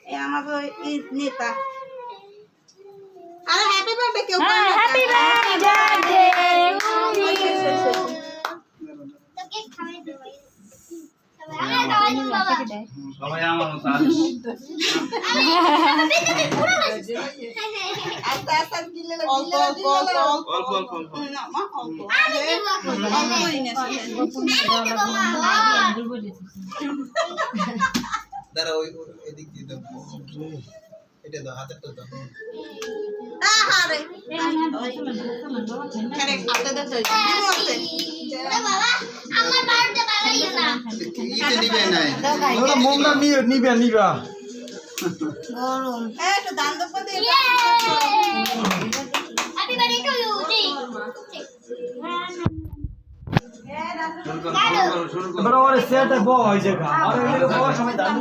এই আমাকে নেতা আরে হ্যাপি বার্থডে কেউ হ্যাপি বার্থডে সবাই আমার মতো আস্তে আস্তে গিলে অল্প অল্প না মা অল্প দাঁড়া ওই এদিক দিয়ে দাও এটা দাও হাতের তো দাও আহারে আরে খাতে দে তুই বাবা আমার বার্থডে বানাই না ইতে নিবে নাই ওটা মোমটা নিবে গরম এই তো দান দপ দে হ্যাপি বার্থডে টু ইউ জি শুরু করো এবার ওর সেট বয় জায়গা আর এগুলো সময় দাম